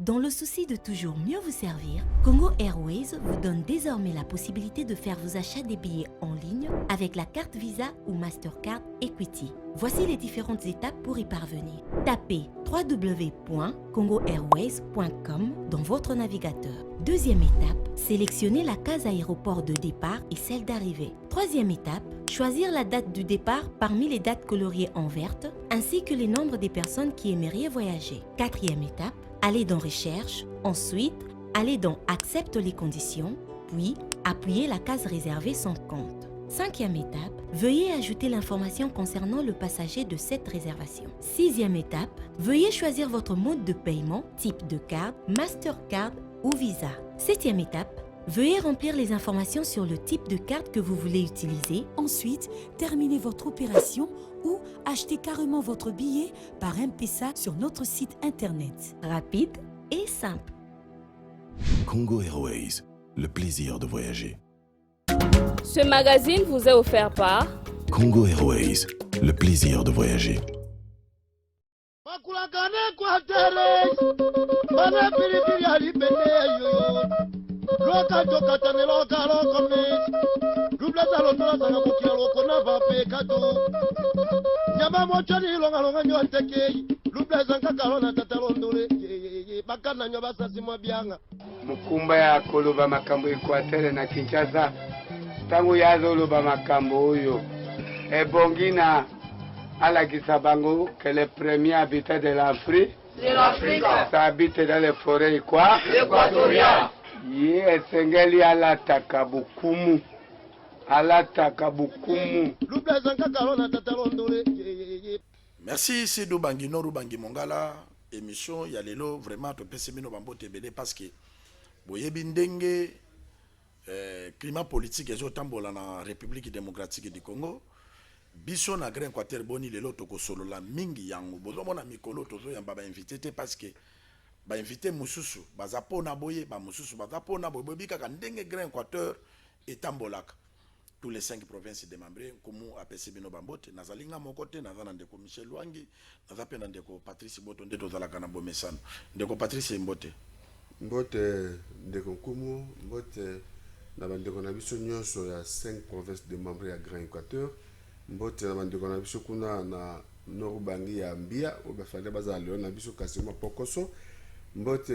Dans le souci de toujours mieux vous servir, Congo Airways vous donne désormais la possibilité de faire vos achats des billets en ligne avec la carte Visa ou Mastercard Equity. Voici les différentes étapes pour y parvenir. Tapez www.congoairways.com dans votre navigateur. Deuxième étape, sélectionnez la case aéroport de départ et celle d'arrivée. Troisième étape, choisir la date du départ parmi les dates coloriées en verte, ainsi que les nombres des personnes qui aimeraient voyager. Quatrième étape, allez dans Recherche, ensuite, allez dans Accepte les conditions, puis appuyez la case réservée sans compte. Cinquième étape, veuillez ajouter l'information concernant le passager de cette réservation. Sixième étape, veuillez choisir votre mode de paiement, type de carte, Mastercard ou Visa. Septième étape, veuillez remplir les informations sur le type de carte que vous voulez utiliser. Ensuite, terminez votre opération ou achetez carrément votre billet par M-Pesa sur notre site internet. Rapide et simple. Congo Airways, le plaisir de voyager. Ce magazine vous est offert par Congo Airways, le plaisir de voyager. Mukumba ya koloba makambo Equateur na Kinshasa tangu yazoloba makambo oyo ebongina alakisa bango que les premiers habitants de l'Afrique habitent dans les forêts équatoriales. Esengeli alataka bukumu Merci Sidou Bangi Noru Bangi Mongala émission ya lelo vraiment to pese bino bambo tebele parce que boyebi ndenge climat politique ezotambola na République démocratique du Congo biso na Grand Équateur boni lelo to kosolola mingi yango bozomona mikolo tozo yamba ba invité te parce que ba invité mususu bazapo na boye ba mususu bazapo na boye bobika ka ndenge Grand Équateur etambolaka tous les 5 provinces démembrées comme apesi bino bambote nazalinga mokote nazana ndeko Michel Lwangi nazapenda ndeko Patrice Boto ndeto zalaka na bomesano ndeko Patrice Mbote ndeko Kumu Mbote na bandeko na biso nyonso ya 5 provinces démembrées ya Grand Équateur Mbote na bandeko na biso kuna na Norubangi ya Mbia obafande bazala leo na biso kasima pokoso Mbote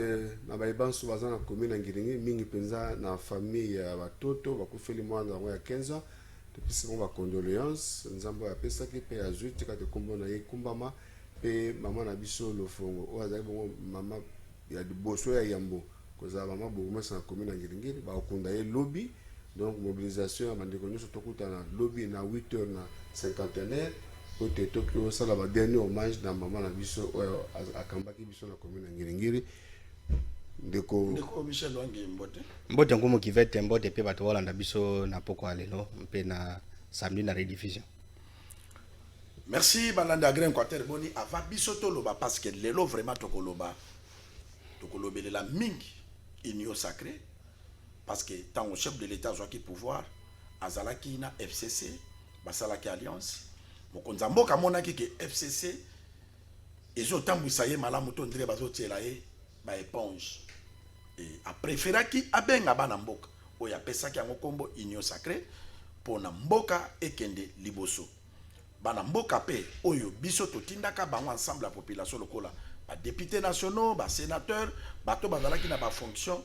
na baibanso baza na commune Ngiringi mingi penza na famille ya batoto bakufeli mwana yango ya 15 ans depuis on va condoléances nzambo ya pesa ki pe azui tika te kombo na yekumbama pe mama na biso lofongo o azali bongo mama ya boso ya yambo koza mama bogomesa na commune Ngiringi ba okunda ye lobby donc mobilisation ya bandeko nyonso tokuta na lobby na 8h na cinquantenaire côté Tokyo ça la dernier hommage na maman na biso akambaki biso na commune Ngiringiri ndeko Michel Lwangi Mbote ngomo kivete Mbote pe bato Holanda biso na poko alelo mpe na samedi na rediffusion. Merci balanda Grand Équateur boni ava biso to loba parce que lelo vraiment tokolobelela mingi union sacrée parce que tant au chef de l'état qui pouvoir azalaki na FCC basalaki alliance mokonza mboka monaki ke FCC ezotambwisa ye malamu to ndire bazotiela ye ba éponge et a préféraki abenga bana mboka oyo apesaki yango kombo union sacrée pona mboka ekende liboso bana mboka pe oyo biso totindaka bango ensemble la population lokola ba députés nationaux ba sénateurs bato bazalaki na ba fonction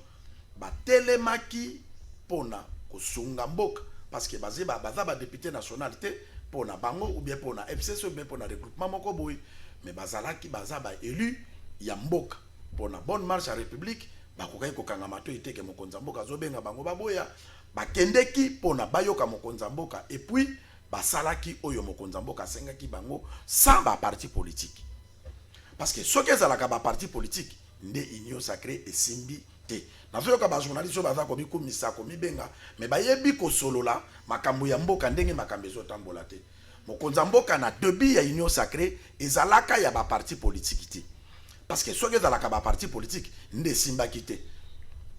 ba telemaki pona kosunga mboka parce que baza ba député nationalité pona bango ou bien pona FCC ou bien pona regroupement moko boy mais bazalaki baza ba élu ya mboka pona bonne marche à république bakokai kokanga mato iteke mokonza mboka zobenga bango baboya bakendeki pona bayoka mokonza mboka et puis basalaki oyo mokonza mboka sengaki bango sans ba parti politique parce que soki ezalaka ba parti politique nde union sacrée esimbi te nazoyoka ba journaliste baza komi kumisa komi benga mais bayebi kosolola makambo ya mboka ndenge makambo ezotambola te mokonza mboka na debi ya union sacrée ezalaka ya ba parti politique te parce que soki ezalaka ba parti politique nde simbaki te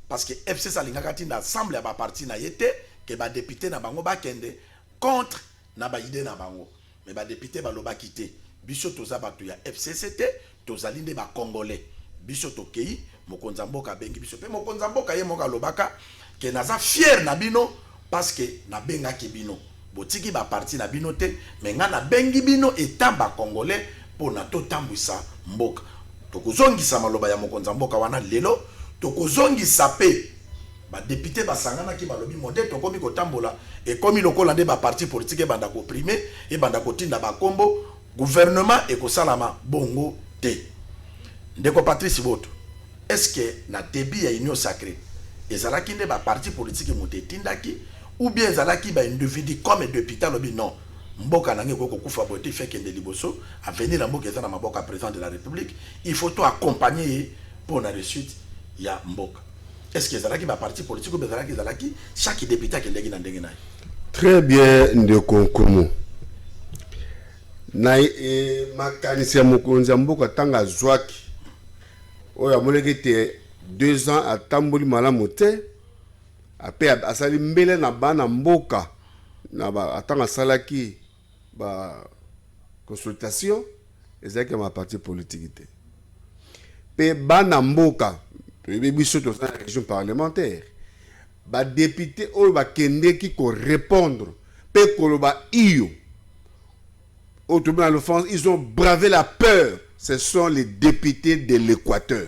parce que FCC alingaka ti na ensemble ya ba parti na yete ke ba député na bango bakende contre na ba idée na bango mais ba député balobaki te biso toza bato ya FCC te tozali nde ba congolais biso tokei mokonza mboka bengi biso pe mokonza mboka ye moka lobaka ke naza fier na bino parce que na benga ki bino botiki ba parti na bino te mais nga na bengi bino eta ba congolais pour na to tambwisa mboka tokozongisa maloba ya mokonza mboka wana lelo tokozongisa pe ba député basangana ki balobi modèle tokomi kotambola et comme lokola nde ba parti politique banda ko primer et banda ko tinda ba kombo gouvernement et ko salama bongo te ndeko Patrice Boto est-ce que na débit ya union sacrée ezalaki nde ba parti politique moté tindaki ou bien ezalaki ba individu comme député lobi non mboka nange ko kufa boté fait que de liboso à venir la mboka ezana maboka président de la République il faut tout accompagner pour la réussite ya mboka. Est-ce que ezalaki ba parti politique ou bien ezalaki chaque député qui ndenge na ndenge na très bien ndeko Nkumu na makanisi ya mokonzi mboka tanga zwaki oya moleki te 2 ans atamboli malamu te ape asali mbele na bana mboka na ba atanga salaki ba consultation ezaki ma parti politique te pe bana mboka biso to na région parlementaire ba député oyo ba kendeki ko répondre pe koloba iyo au tribunal d'offense, ils ont bravé la peur. Ce sont les députés de l'Équateur.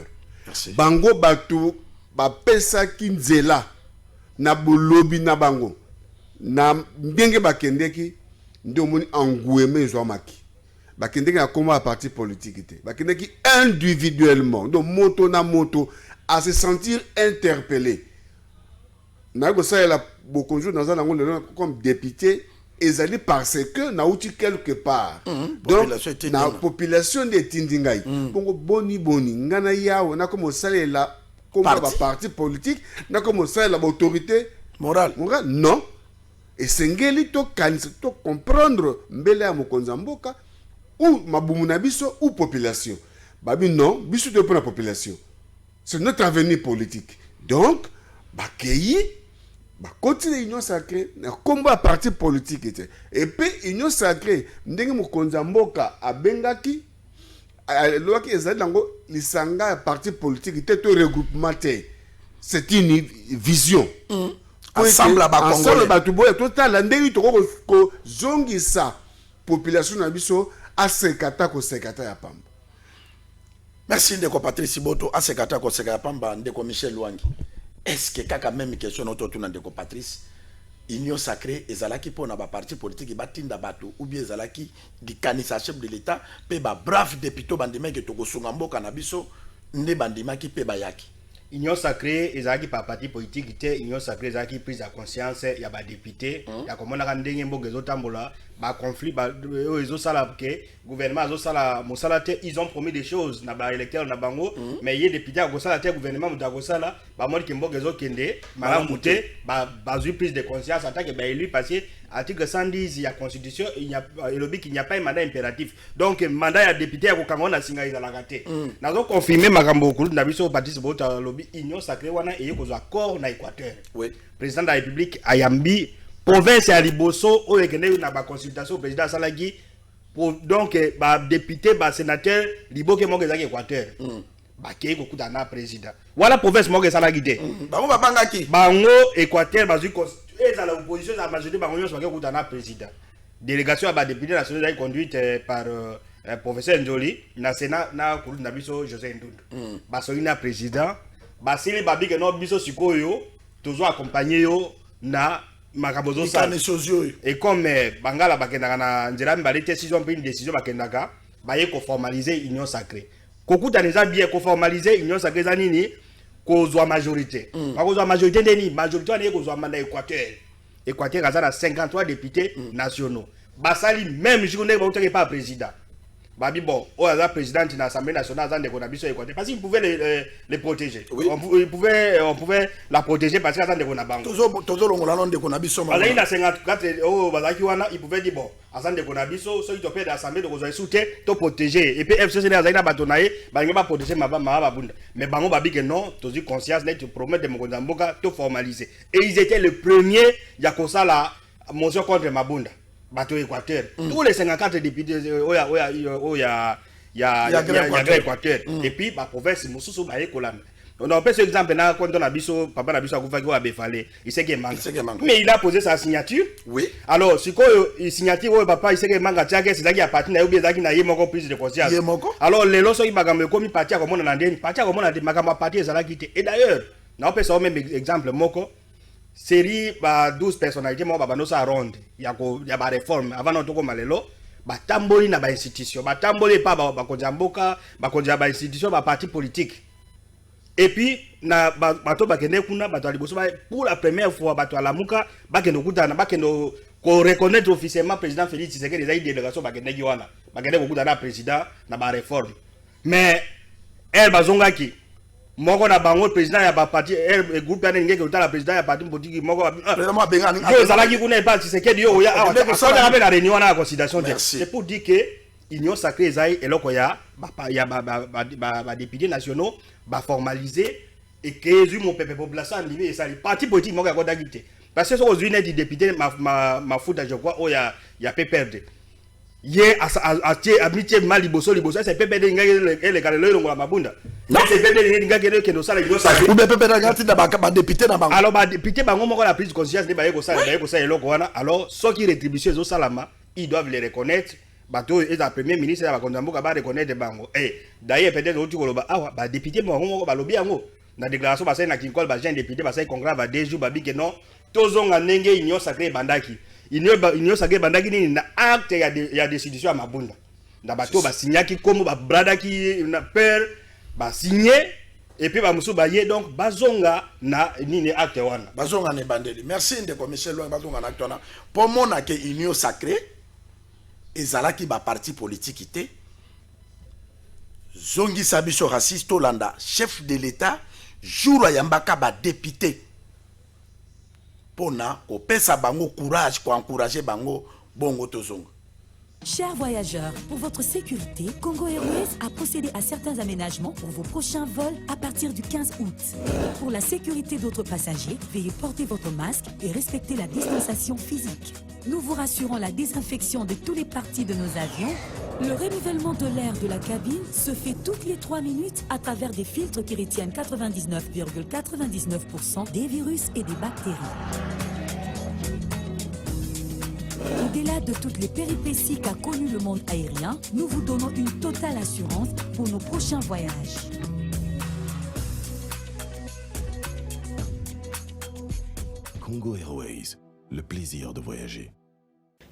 Bango batu ba pesa kinzela na bolobi na bango na ndenge bakendeki ndio moni angueme zomaki bakendeki na koma parti politique te bakendeki individuellement donc moto na moto à se sentir interpellé na ko ça la bokonjo dans un comme député ezali parce que na uti quelque part donc la population de tindingai bongo boni ngana yawo na comme salela comme ba parti politique na comme salela ba autorité morale non et sengeli to kanisa to comprendre mbele ya mokonza mboka ou mabumu na biso ou population babi non biso de pour la population c'est notre avenir politique donc bakeyi continue union sacrée na kombo ya parti politique était et puis union sacrée ndenge mokonza mboka abengaki loki ezali dango lisanga ya parti politique était to regroupement te c'est une vision ensemble batu boya total ndenge to ko zongisa population na biso a sekata ko sekata ya pamba. Merci ndeko Patrice Boto a sekata ko sekata ya pamba ndeko Michel Lwangi. Est-ce que kaka même question autour de Patrice union sacrée ezalaki pour na ba parti politique batinda bato ou bien ezalaki di kanisa chef de l'état pe ba brave député bandima ke to kosunga mboka na biso nde bandima ki pe bayaki union sacrée ezalaki pa parti politique te union sacrée ezalaki prise à conscience ya ba député ya komona ka ndenge mboka ezotambola ba conflit ba ezosala ke gouvernement azosala mosala te ils ont promis des choses na ba électeur na bango mais yé député akosala te gouvernement mutakosala ba moni ke mboka ezokende malamu te ba bazui prise de conscience attaque ba élu parce que article 110 ya constitution il y a lobby qu'il n'y a pas un mandat impératif donc mandat ya député ya kokangona singa izalaka te nazo confirmer makambo okulu na biso Patrice Bota lobby union sacrée wana eye kozwa accord na Équateur président de la République ayambi province ya liboso o ekende na ba consultation président salagi donc ba député ba sénateur liboke mo kezaki Équateur ba kei kokuta na président wala province mo kezalaki te bango babangaki bango Équateur bazui et la opposition la majorité bango nyonso kokuta na président délégation ya ba député nationale conduite par professeur Njoli na Sénat na kulu na biso José Ndundu basoki na président basili babike no biso sikoyo tozo accompagner yo na makabozo sa et comme bangala bakendaka na nzela mbali te si ont pris une décision bakendaka baye ko formaliser union sacrée kokuta neza bien ko formaliser union sacrée za nini kozwa majorité bakozwa majorité ndeni majorité wana kozwa mandat Équateur kaza na 53 députés nationaux basali même journée ba utake pas président babi bon o aza président de l'Assemblée nationale azande ko na biso Équateur parce qu'il pouvait les protéger on pouvait la protéger parce que azande ko na bango tozo longola londe ko na biso ma il a 54 o bazaki wana il pouvait dire bon azande ko na biso so to peut l'Assemblée de ko soute to protéger et puis FCC na zaina batonaye ba ngi ba protéger ma babunda mais bango babi que non tozi conscience net promettre de mokonza mboka to formaliser et ils étaient le premier ya ko sala motion contre Mabunda bateau Équateur tous les 54 députés oya il y a Grand Équateur. Et puis la province Moussousou ba Ekolame. On a fait ce exemple là quand on a biso papa na biso akufaki wa befale, il sait qu'il manque. Mais il a posé sa signature. Oui. Alors, si quoi signature au papa il sait qu'il manque tiake, c'est ça qui a parti na ou bien ça qui na yemoko prise de conscience. Alors les loso qui bagame komi parti comme on a ndeni, parti comme on a makama parti ça là qui et d'ailleurs, na on peut ça même exemple moko série ba 12 personnalités mo baba no sa ronde. Il y a ba réforme avant notre comme lelo. Batamboli na ba institution, batamboli pas ba konjamboka, ba konja ba institution ba parti politique. Et puis na bato bakene kuna bato aliboso pour la première fois bato alamuka bakeno kutana bakeno ko reconnaître officiellement président Félix Tshisekedi des délégation bakene giwana bakene ko kutana président na ba réforme mais elle bazongaki moko na bango président ya ba parti elle groupe ya ngeke utala président ya parti politique moko vraiment bengani yo zalaki kuna pas Tshisekedi yo ya awa na réunion na considération c'est pour dire que Union sacrée ezai eloko ya ba députés nationaux ba formaliser et que mon peuple population lié et ça les partis politiques mo ka kodagité parce que aujourd'hui net député ma fouta je crois oh ya PPRD yé a mitié maliboso c'est PPRD ngake le kalelo longola mabunda c'est PPRD ngake ke no sala Union sacrée ou PPRD ngati na ba député na bango alors ba député bango moko la prise de conscience ne ba yeko sala eloko wana alors ceux qui rétribution zo salama ils doivent les reconnaître. Bato et la premier ministre va konzamboka ba reconnaître bango d'ailleurs peut-être autre koloba awa ba député mo ba lobi yango na déclaration ba sai na kinkol ba jeune député ba sai congrès ba 2 jours ba bi que non tozonga ndenge union sacrée bandaki union sacrée bandaki ni na acte ya décision à mabunda na bato ba signaki comme ba bradaki na père ba signer et puis ba musu ba ye donc bazonga na nini acte wana bazonga ne bandeli merci ndeko Michel Loin bazonga na acte wana pour mona que union sacrée ezalaki ba parti politique té zongi sabiso raciste Olanda chef de l'état jour yambaka ba député pona ko pesa bango courage ko encourager bango bongo tozonga. Chers voyageurs, pour votre sécurité, Congo Airways a procédé à certains aménagements pour vos prochains vols à partir du 15 août. Pour la sécurité d'autres passagers, veuillez porter votre masque et respecter la distanciation physique. Nous vous rassurons la désinfection de tous les parties de nos avions. Le renouvellement de l'air de la cabine se fait toutes les 3 minutes à travers des filtres qui retiennent 99,99% des virus et des bactéries. Au-delà de toutes les péripéties qu'a connues le monde aérien, nous vous donnons une totale assurance pour nos prochains voyages. Congo Airways, le plaisir de voyager.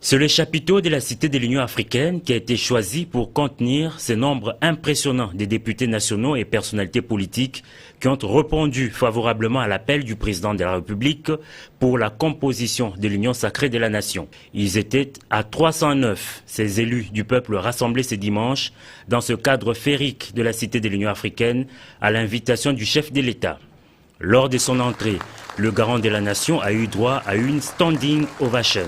C'est le chapiteau de la Cité de l'Union africaine qui a été choisi pour contenir ce nombre impressionnant de députés nationaux et personnalités politiques qui ont répondu favorablement à l'appel du président de la République pour la composition de l'Union sacrée de la nation. Ils étaient à 309, ces élus du peuple rassemblés ce dimanche dans ce cadre féerique de la Cité de l'Union africaine à l'invitation du chef de l'État. Lors de son entrée, le garant de la nation a eu droit à une standing ovation.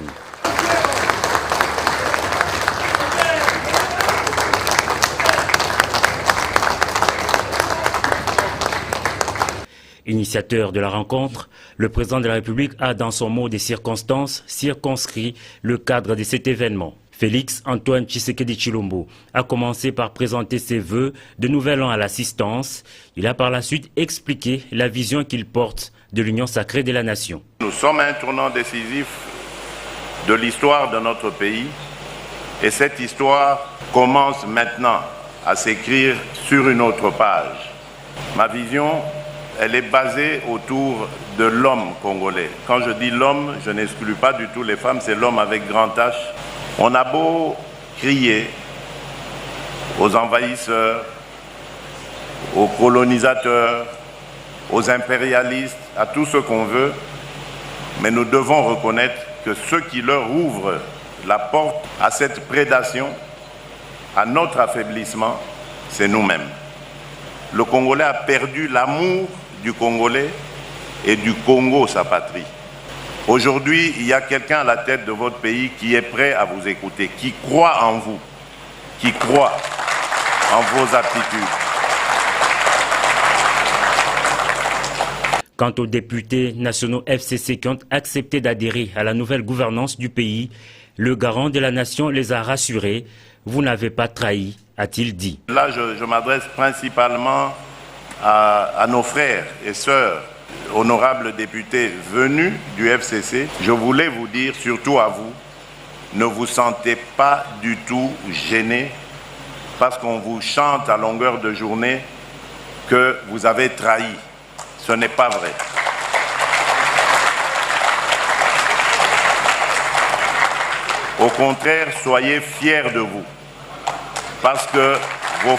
Initiateur de la rencontre, le président de la République a, dans son mot des circonstances, circonscrit le cadre de cet événement. Félix Antoine Tshisekedi Tshilombo a commencé par présenter ses vœux de nouvel an à l'assistance. Il a par la suite expliqué la vision qu'il porte de l'Union sacrée de la nation. Nous sommes à un tournant décisif de l'histoire de notre pays et cette histoire commence maintenant à s'écrire sur une autre page. Ma vision, elle est basée autour de l'homme congolais. Quand je dis l'homme, je n'exclus pas du tout les femmes, c'est l'homme avec grand H. On a beau crier aux envahisseurs, aux colonisateurs, aux impérialistes, à tout ce qu'on veut, mais nous devons reconnaître que ceux qui leur ouvrent la porte à cette prédation, à notre affaiblissement, c'est nous-mêmes. Le Congolais a perdu l'amour du Congolais et du Congo, sa patrie. Aujourd'hui, il y a quelqu'un à la tête de votre pays qui est prêt à vous écouter, qui croit en vous, qui croit en vos aptitudes. Quant aux députés nationaux FCC qui ont accepté d'adhérer à la nouvelle gouvernance du pays, le garant de la nation les a rassurés. Vous n'avez pas trahi a-t-il dit. Là, je m'adresse principalement à nos frères et sœurs, honorables députés venus du FCC. Je voulais vous dire, surtout à vous, ne vous sentez pas du tout gênés parce qu'on vous chante à longueur de journée que vous avez trahi. Ce n'est pas vrai. Au contraire, soyez fiers de vous, parce que vos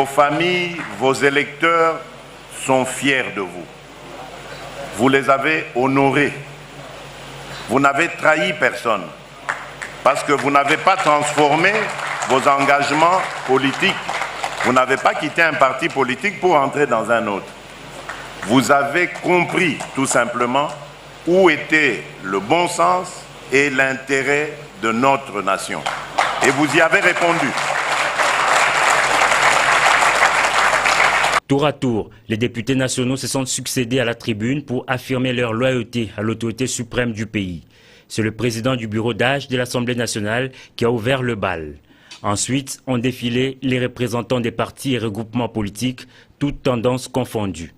familles, vos électeurs sont fiers de vous. Vous les avez honorés. Vous n'avez trahi personne, parce que vous n'avez pas transformé vos engagements politiques. Vous n'avez pas quitté un parti politique pour entrer dans un autre. Vous avez compris tout simplement où était le bon sens et l'intérêt de notre nation. Et vous y avez répondu. Tour à tour, les députés nationaux se sont succédés à la tribune pour affirmer leur loyauté à l'autorité suprême du pays. C'est le président du bureau d'âge de l'Assemblée nationale qui a ouvert le bal. Ensuite, ont défilé les représentants des partis et regroupements politiques, toutes tendances confondues.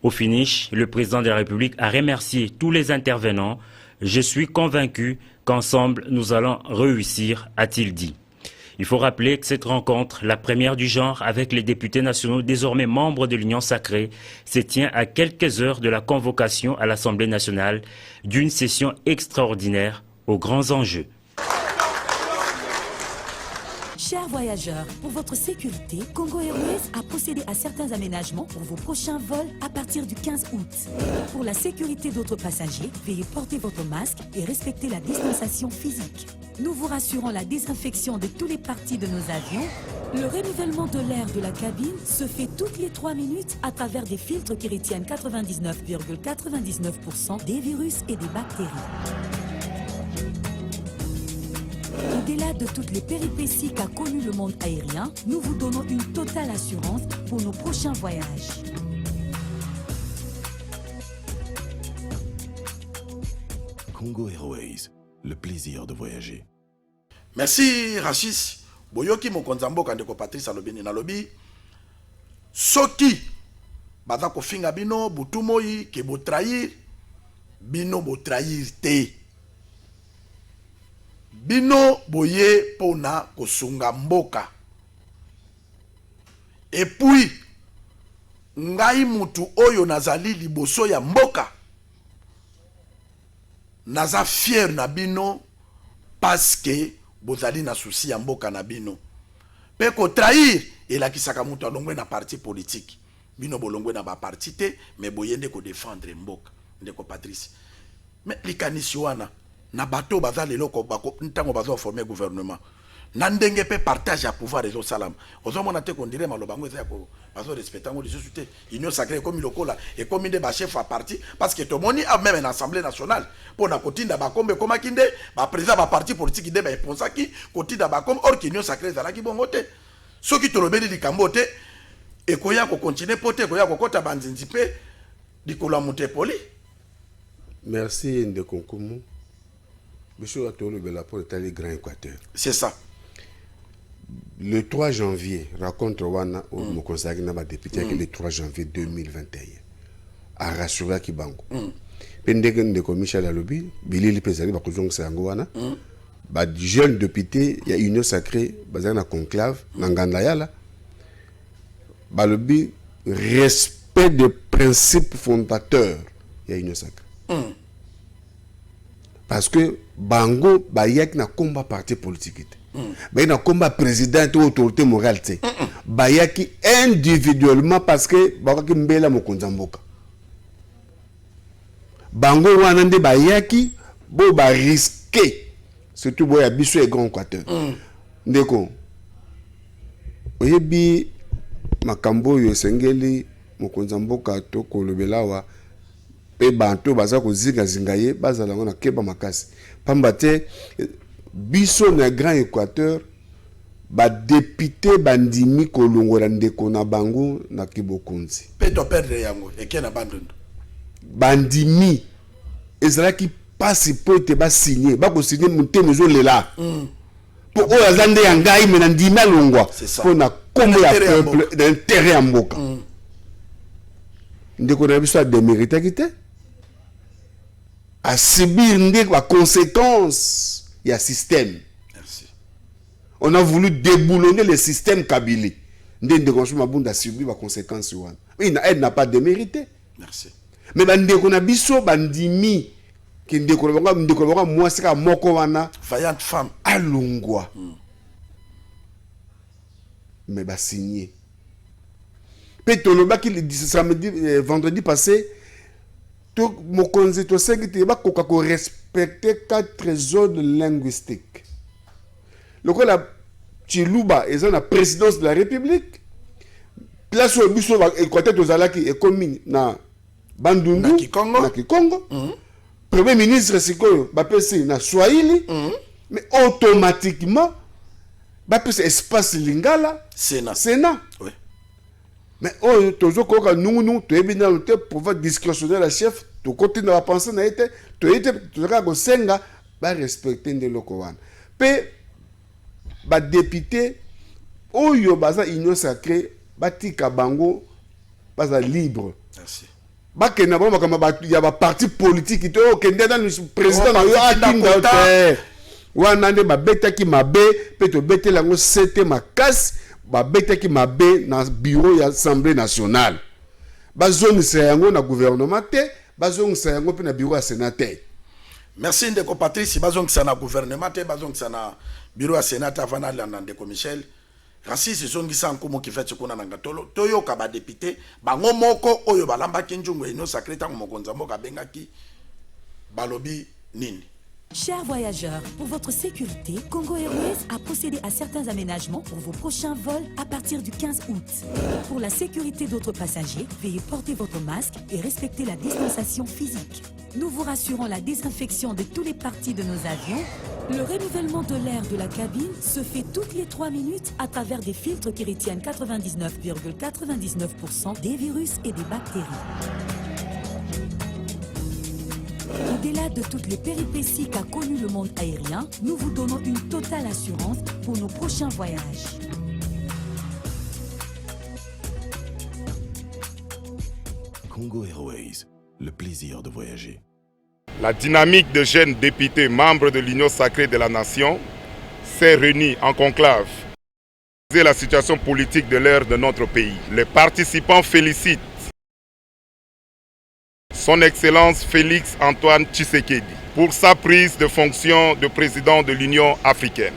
Au finish, le président de la République a remercié tous les intervenants. « Je suis convaincu qu'ensemble, nous allons réussir », a-t-il dit. Il faut rappeler que cette rencontre, la première du genre avec les députés nationaux désormais membres de l'Union sacrée, se tient à quelques heures de la convocation à l'Assemblée nationale d'une session extraordinaire aux grands enjeux. Chers voyageurs, pour votre sécurité, Congo Airways a procédé à certains aménagements pour vos prochains vols à partir du 15 août. Pour la sécurité d'autres passagers, veuillez porter votre masque et respecter la distanciation physique. Nous vous rassurons la désinfection de tous les parties de nos avions. Le renouvellement de l'air de la cabine se fait toutes les 3 minutes à travers des filtres qui retiennent 99,99% des virus et des bactéries. Au-delà de toutes les péripéties qu'a connues le monde aérien, nous vous donnons une totale assurance pour nos prochains voyages. Congo Airways, le plaisir de voyager. Merci Rachis. Boyoki mokonzambo kandeko Patrice alobini na lobi. Soki baza ko finga bino butumoi ke bo trahir bino bo trahir te. Bino boye pona kosunga mboka. Et puis ngai mutu oyo nazali liboso ya mboka. Naza fier na bino parce que bozali na souci ya mboka na bino. Pe ko trahir elakisaka mutu alongwe na parti politique. Bino bolongwe na ba parti te mais boyende ko défendre mboka. Ndeko Patrice. Mais likanisi wana na bato baza lelo ko bako ntango bazo former gouvernement. Na ndenge pe partage ya pouvoir rezo salam. Ozo mona te ko ndire maloba ngo eza ko bazo respecter ngo les sociétés. Union sacrée comme lokola et comme de ba chef à parti parce que to moni a même en assemblée nationale pour na kotinda ba kombe koma kinde ba président ba parti politique de ba eponsaki kotinda ba comme or union sacrée za la ki bongo te. Soki to lobeli likambo te e koya ko continuer pote koya ko kota banzinzi pe dikola monte poli. Merci Ndeko Nkumu. Monsieur Atolo Belapo est allé Grand Équateur. C'est ça. Le 3 janvier, raconte Rwanda au Mokonsaki Naba député le 3 janvier 2021. À Rasura Kibango. Pendegen de Michel Alobi, Billy Pesari, Bakozong Sangwana. Bah, jeune député, il y a Union sacrée, Bazana conclave, Nangandayala. Balobi, respect des principes fondateurs, il y a Union sacrée. Parce que Bango, Bayak na combat parti politique. Bayak na combat président ou autorité morale. Bayaki individuellement parce que Bayaki mbela mokonzamboka. Bango wanande Bayaki bo ba risquer surtout boya biso et Grand Équateur. Ndeko. Oyebi makambo yo sengeli mokonzamboka to kolobelawa. Pe banto baza ko zinga ye bazala ngona keba makasi pamba te biso na Grand Équateur ba député bandimi kolongola ndeko na bango na kibokonzi pe to perdre yango ekena bandondo bandimi ezala ki pasi pote ba signer ba ko signer mutemezo lela Pour eux, ils ont des engagements, mais ils ont des longwa. Pour na combo ya peuple, d'intérêt à mboka. Nous avons ça démérité qui était. À subir des conséquences, il y a système. Merci. On a voulu déboulonner le système Kabili. Nous avons subi les conséquences. Elle n'a pas démérité. Merci. Mais nous avons bandimi qui ndeko moi c'est moko wana vaillante femme alungwa. Mais ba signé. Petoloba qui samedi vendredi passé tout mokonzi to sengiti ba koka ko respecter 4 zones linguistiques. Le quoi la Chiluba est la présidence de la République. Place où biso équateur tozalaki et commune na Bandundu na Kikongo. Premier ministre sikoyo ba pesi na Swahili. Mais automatiquement ba pesi espace lingala Sénat. Oui. Mais oh toujours koka nous to ebina le pouvoir discrétionnaire la chef to continue à penser na été to ka ko senga ba respecter ndelo wana. Pe ba député oyo baza union sacrée batika bango baza libre. Merci. Bakena ba makama il y a ba parti politique to kende dans le président na yo atinda te. Wana nde ba betaki mabe pe to betela ngo sete makasi ba betaki mabe na bureau ya Assemblée nationale. Ba zone yango na gouvernement te, ba zone yango pe na bureau ya sénateur. Merci ndeko Patrice, bazong sana gouvernement te, bazong sana bureau ya sénateur avant na ndeko Michel. Racisme zongisa nkumu ki fait kuna nanga tolo toyo ka ba député bango moko oyo balamba kinjungu ino secrétaire mokonza mboka bengaki balobi nini. Chers voyageurs, pour votre sécurité, Congo Airways a procédé à certains aménagements pour vos prochains vols à partir du 15 août. Pour la sécurité d'autres passagers, veuillez porter votre masque et respecter la distanciation physique. Nous vous rassurons la désinfection de toutes les parties de nos avions. Le renouvellement de l'air de la cabine se fait toutes les 3 minutes à travers des filtres qui retiennent 99,99% des virus et des bactéries. Au-delà de toutes les péripéties qu'a connues le monde aérien, nous vous donnons une totale assurance pour nos prochains voyages. Congo Airways, le plaisir de voyager. La dynamique de jeunes députés membres de l'Union sacrée de la nation s'est réunie en conclave. C'est la situation politique de l'ère de notre pays. Les participants félicitent Son Excellence Félix Antoine Tshisekedi pour sa prise de fonction de président de l'Union africaine.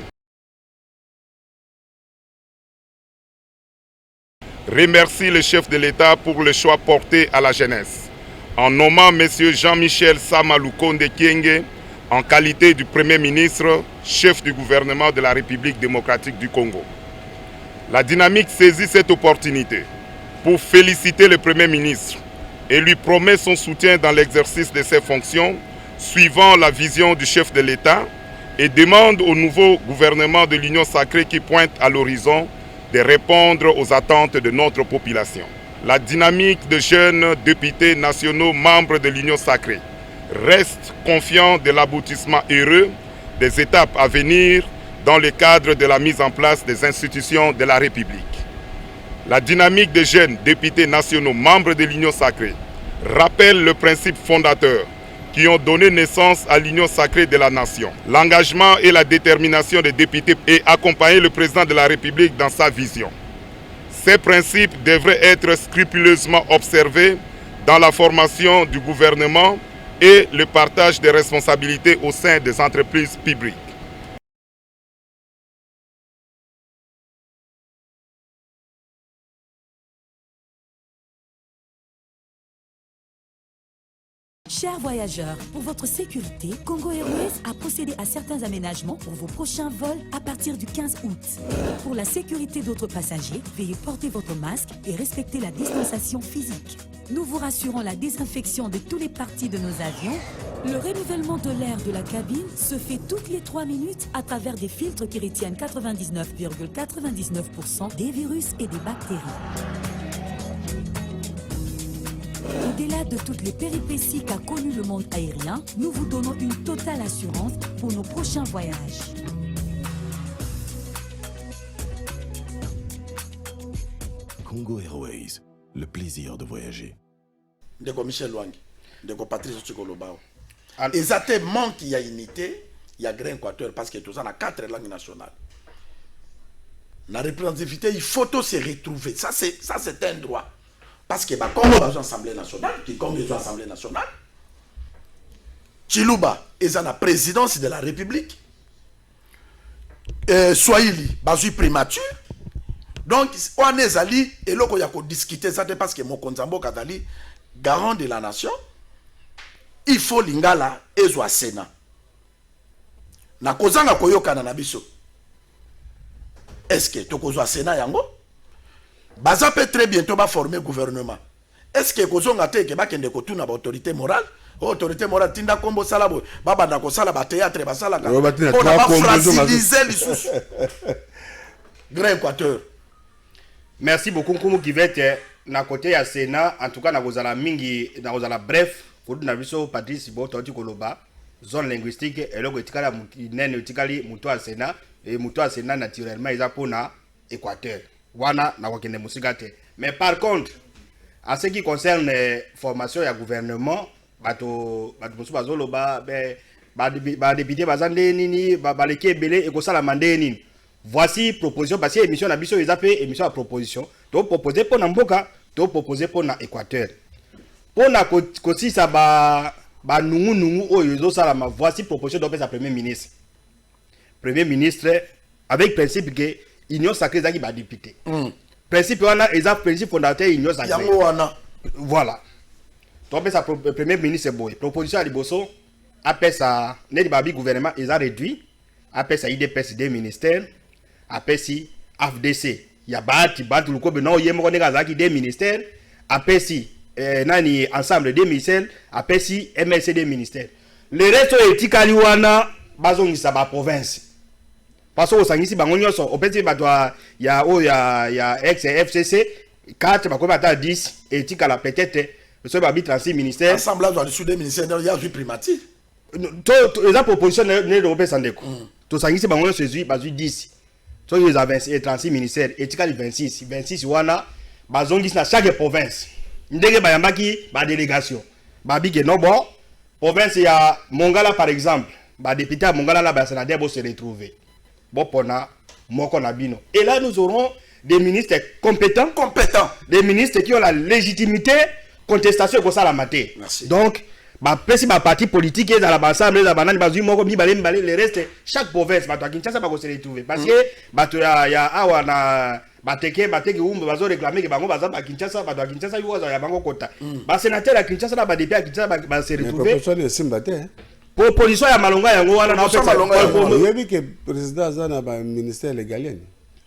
Remercie le chef de l'État pour le choix porté à la jeunesse, en nommant M. Jean-Michel Samaloukonde Kyenge en qualité du Premier ministre, chef du gouvernement de la République démocratique du Congo. La dynamique saisit cette opportunité pour féliciter le Premier ministre et lui promet son soutien dans l'exercice de ses fonctions, suivant la vision du chef de l'État, et demande au nouveau gouvernement de l'Union sacrée qui pointe à l'horizon de répondre aux attentes de notre population. La dynamique de jeunes députés nationaux membres de l'Union sacrée reste confiant de l'aboutissement heureux des étapes à venir dans le cadre de la mise en place des institutions de la République. La dynamique des jeunes députés nationaux membres de l'Union sacrée rappelle le principe fondateur qui ont donné naissance à l'Union sacrée de la nation. L'engagement et la détermination des députés et accompagner le président de la République dans sa vision. Ces principes devraient être scrupuleusement observés dans la formation du gouvernement et le partage des responsabilités au sein des entreprises publiques. Chers voyageurs, pour votre sécurité, Congo Airways a procédé à certains aménagements pour vos prochains vols à partir du 15 août. Pour la sécurité d'autres passagers, veuillez porter votre masque et respecter la distanciation physique. Nous vous rassurons la désinfection de toutes les parties de nos avions. Le renouvellement de l'air de la cabine se fait toutes les 3 minutes à travers des filtres qui retiennent 99,99% des virus et des bactéries. Au-delà de toutes les péripéties qu'a connues le monde aérien, nous vous donnons une totale assurance pour nos prochains voyages. Congo Airways, le plaisir de voyager. Ndeko Michel Lwangi, Ndeko Patrice Chikolobao. Exactement, manque il y a unité, il y a Grain Équateur parce que tout ça, on a 4 langues nationales. La représentativité, il faut tous se retrouver. Ça, c'est un droit. Parce que bah, Congo a une assemblée nationale, qui Congo a une assemblée nationale. Chiluba est la présidence de la République. Swahili, basu primature. Donc, on est allé, et là, il y a discuter ça parce que mon Konzambo Kadali, garant de la nation, il faut lingala ezwa Sénat. Na kozanga koyokana na biso. Est-ce que tokozwa Sénat yango? Baza peut très bientôt va former gouvernement. Est-ce que kozonga te ke bakende kotuna ba autorité morale? Autorité morale tinda kombo salabo baba na ko sala ba théâtre ba sala ka. On va fragiliser les sous. Grain Équateur. Merci beaucoup Nkumu Kivete na côté ya Sénat en tout cas na kozala mingi na kozala bref pour na biso Patrice Bototi Koloba zone linguistique et loko etikala nene etikali muto a Sénat et muto a Sénat naturellement eza pona Équateur wana na wakende musika te. Mais par contre en ce qui concerne formation ya gouvernement bato musu bazolo ba député bazande nini ba leke belé e ko sala mandé nini. Voici proposition parce que émission na biso ils appellent émission à proposition. Donc proposer pour Namboka, donc proposer pour na Équateur. Pour na kosi ça ba nungu oyo ça la voici proposition de premier ministre. Premier ministre avec principe que union sacrée zaki ba député. Principe wana exact principe fondateur union sacrée. Yango wana. Voilà. Donc ça premier ministre boy. Proposition à liboso après ça net babi gouvernement ils a réduit après ça IDPS des ministères après si AFDC il y a bati luko non yemo ko nega zaki des ministères après si nani ensemble des ministères après si MLC des ministères le reste etikali wana bazongisa ba province parce que sangisi bango nyonso opeti batwa ya ex FCC 4 bakoba ta 10 etikala peut-être so ba 36 ministères assemblage dans sous des ministères il y a vu primature to eza proposition ne do pesa ndeko to sangisi bango nyonso ezui bazui 10 so ils ont 36 ministères etikali 26 wana bazongisi na chaque province ndenge bayambaki ba délégation babike no bon province ya Mongala par exemple ba député à Mongala là ba sénateur bo se retrouver bon pona moko na bino et là nous aurons des ministres compétents des ministres qui ont la légitimité contestation ko sala maté donc ba pesi ba parti politique et dans la ensemble za banani bazui moko mibale le reste chaque province ba to Kinshasa ba ko se retrouver parce que ba to ya awa na bateke umbe bazo réclamer que bango baza ba Kinshasa ba to Kinshasa yo za ya bango kota ba sénateur ya Kinshasa na ba député ya Kinshasa ba se retrouver proposition de Simbate proposition ya malonga yango wana na pesa yebi que président azana ba ministère légalien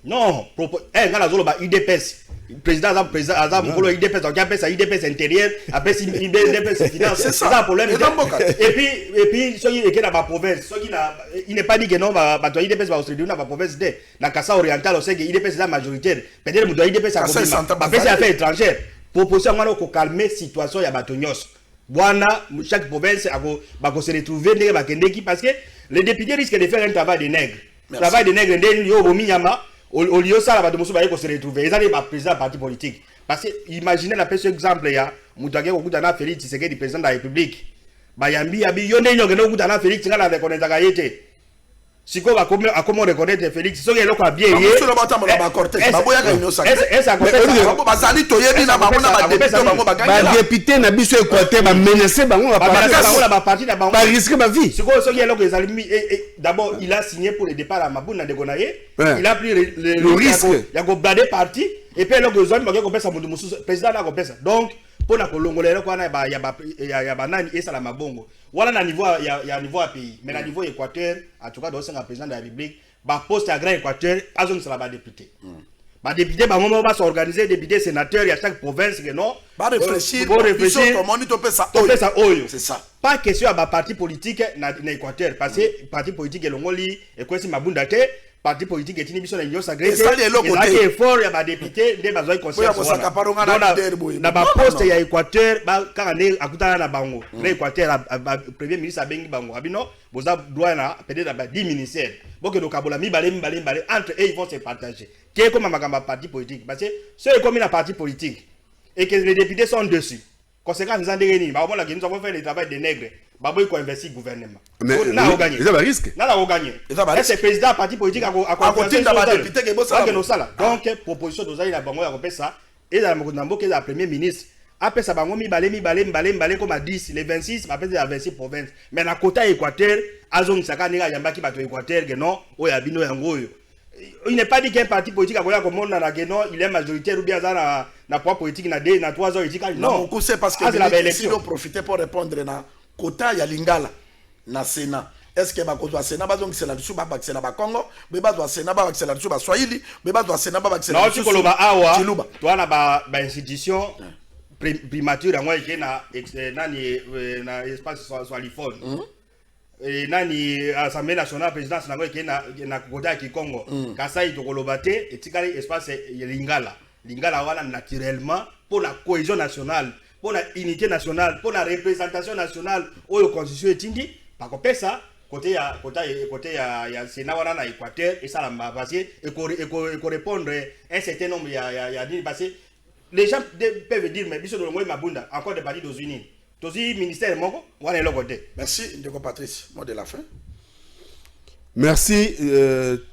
non ngala zolo ba IDPS président azam mukolo IDPS donc pesa IDPS intérieur après si IDPS finance c'est ça le problème et puis ceux qui est dans ma province ceux qui il n'est pas dit que non ba IDPS va se dans ma province de na Kassa oriental on sait que IDPS est majoritaire peut-être mu IDPS a fait affaires étrangères proposition ngalo ko calmer situation ya batonyos bwana chaque province ba ko se retrouver ndenge ba kendeki parce que les députés risquent de faire un travail de nègre ndenge yo bominyama au lieu ça la bateau ko se retrouver ils allaient ba président parti politique parce que imaginez la personne exemple ya mutake ko kutana Félix Tshisekedi président de la République bayambi abi yonde nyoke no kutana Félix ngala reconnaître ka yete siko ba comment reconnaître Félix so yelo ko bien yé sur le bâtiment ba cortège ba boya ka union sacrée ba zali to yebi na bango na ba député bango ba ba député na biso Équateur ba menacer bango ba parti na bango ba risquer ma vie siko so yelo ko ezali d'abord il a signé pour le départ à Mabunda de Gonaye il a pris le risque il a go blader parti et puis le zone ba ko pesa mundu musu président na ko pesa donc pour la kolongolero kwa na ba ya banani esa la mabongo wala na niveau ya niveau à pays mais na niveau Équateur en tout cas dans un président de la République ba poste à Grand Équateur azon sera ba député ba député ba moment ba s'organiser député sénateur ya chaque province que non ba réfléchir comment on peut ça oyo c'est ça pas question à ba parti politique na Équateur parce que parti politique elongoli et quoi si mabunda te parti politique et biso na union sacrée Et ça, les locaux, et effort ya ba député de bazoi conscience na ba poste ya Équateur ba kanga akutana na bango na Équateur premier ministre abengi bango abino boza droit na peut-être ba 10 ministères boke do kabola mibale entre eux ils vont se partager qui est comme makamba parti politique parce que ceux comme na parti politique et que les députés sont dessus conséquence nous en déni ba bona que nous avons fait le travail des nègres ba boy ko investir gouvernement là on gagne ils ont un risque là on gagne et c'est président parti politique à côté da ba député que bossa que no sala donc proposition d'ozali la bango ya kopesa et la mokonambo que la premier ministre après ça bango mibale comme à 10 les 26 ba pesa ya 26 provinces mais na côté Équateur azong saka ninga yamba ki bato Équateur que non oya bino yango yo. Il n'est pas dit qu'un parti politique a comme on a il est majoritaire ou bien na poids politique na 3 ans il non c'est parce que si on profiter pour répondre na quota ya lingala na Sénat est-ce que ba ko doit Sénat ba donc c'est la dessous ba c'est na ba Congo be ba doit Sénat ba c'est la dessous ba Swahili be ba doit Sénat ba c'est la dessous koloba awa toi na ba institution primature yango eke na na espace swalifone et nani assemblée nationale présidence nango eke na kota ki Congo kasai to koloba te etikali espace lingala wana naturellement pour la cohésion nationale pour la unité nationale pour la représentation nationale oyo constitution etindi pa kopesa côté ya Sénat wana na Équateur et ça la passer et répondre un certain nombre ya dit passer les gens peuvent dire mais biso do ngoi mabunda encore des partis d'États-Unis tozi ministère moko wana le côté. Merci Ndeko Patrice, mot de la fin. Merci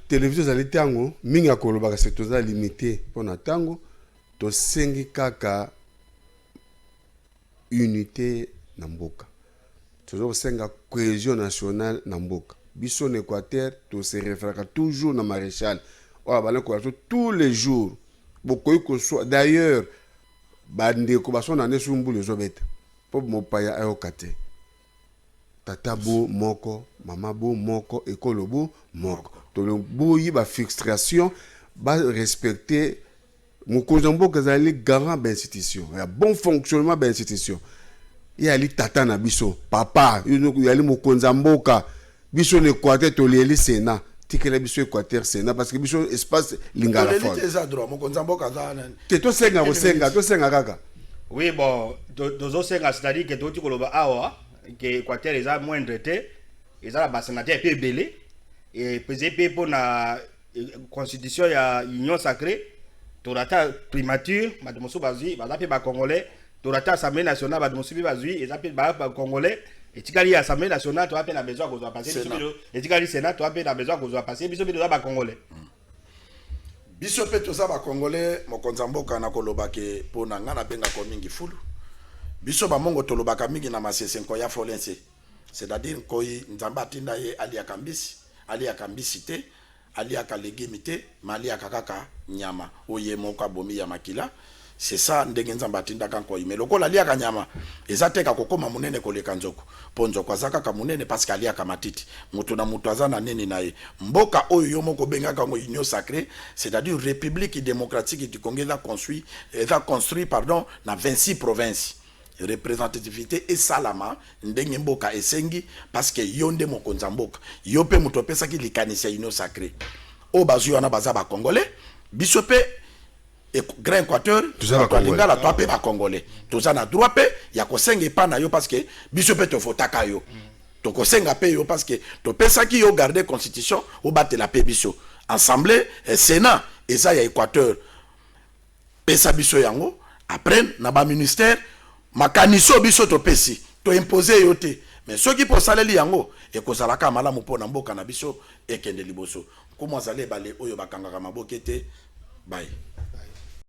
télévision za litango minga koloba c'est toza limité pour na tango to sengi kaka unité na mboka. Tozo senga cohésion nationale na mboka. Biso na Équateur to se référera toujours na maréchal. Oya bale ko tous les jours. Bokoy ko soit d'ailleurs bande ko baso na nesumbu les obeta. Pour mopaya ayokate. Tata bo moko, mama bo moko, ekolo bo moko. To le boyi ba frustration ba respecter mokonzambo kazali garant ba institution. Ya bon fonctionnement ba institution. Ya li tata na biso, papa, ya li mokonzambo ka biso ne Équateur to li Sénat. Tikele biso Équateur Sénat parce que biso espace lingala fort. To senga kaka. Oui, bon, c'est-à-dire que tout le monde que Équateur est moins traité, ils ont la sénateur peu belé et PZP pour la constitution il y a union sacrée, tout la primature, madame Soubazi, madame ba congolais, tout la assemblée nationale, madame Soubazi, ils appellent ba congolais et tikali assemblée nationale, tu as peine besoin qu'on doit passer, et tikali sénat, tu as peine besoin qu'on doit passer, biso doit ba congolais. Biso pe toza ba congolais mokonzamboka na koloba ke pona ngana benga ko mingi fulu biso ba mongo tolobaka mingi na masese ko ya folense c'est-à-dire ko nzamba tinda ye ali akambisi te ali akalegimite mali akakaka nyama oye moka bomi ya makila c'est ça ndenge nzamba tinda kanko mais lokola ali akanyama ezateka kokoma munene koleka nzoko ponzo kwa zaka ka munene parce que ali akamatiti mutu na mutu azana neni naye mboka oyo yo moko benga kango union sacrée c'est-à-dire république démocratique du Congo construit pardon na 26 provinces représentativité et salama ndenge mboka esengi parce que yonde mokonza mboka yo pe mutu pesa ki likanisa union sacrée o bazu wana baza ba congolais biso pe et Grand Équateur, tout ça lingala toi pe ba congolais. Tout ça na droit pe ya ko senga pa na yo parce que biso pe to fotaka yo. To ko senga pe yo parce que to pesa ki yo garder constitution o battre la pe biso. Assemblée et Sénat et ça ya Équateur. Pesa biso yango après na ba ministère makaniso biso to pesi to imposer yo te. Mais ceux qui pour saleli yango et ko salaka malamu po na mboka na biso e kende liboso. Comment zale bale oyo bakanga mabokete. Bye.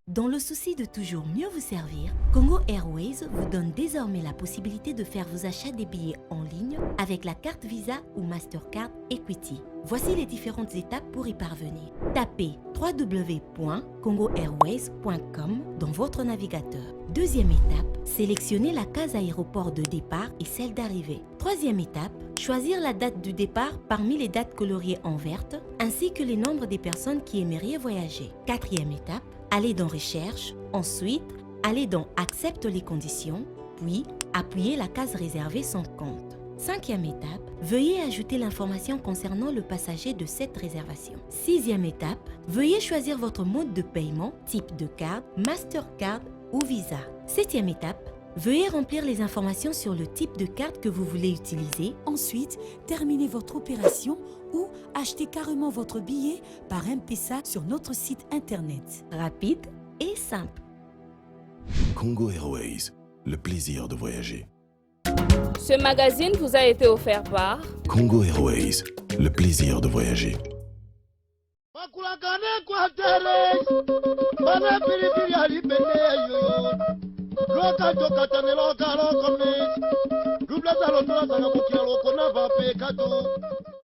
Dans le souci de toujours mieux vous servir, Congo Airways vous donne désormais la possibilité de faire vos achats des billets en ligne avec la carte Visa ou Mastercard Equity. Voici les différentes étapes pour y parvenir. Tapez www.congoairways.com dans votre navigateur. Deuxième étape, sélectionnez la case aéroport de départ et celle d'arrivée. Troisième étape, choisir la date du départ parmi les dates coloriées en verte ainsi que les nombres des personnes qui aimeraient voyager. Quatrième étape, allez dans Recherche, ensuite allez dans Accepte les conditions, puis appuyez la case réservée sans compte. 5e étape, veuillez ajouter l'information concernant le passager de cette réservation. 6e étape, veuillez choisir votre mode de paiement, type de carte, Mastercard ou Visa. 7e étape, veuillez remplir les informations sur le type de carte que vous voulez utiliser. Ensuite, terminez votre opération ou achetez carrément votre billet par M-Pesa sur notre site internet. Rapide et simple. Congo Airways, le plaisir de voyager. Ce magazine vous a été offert par Congo Airways, le plaisir de voyager. Loka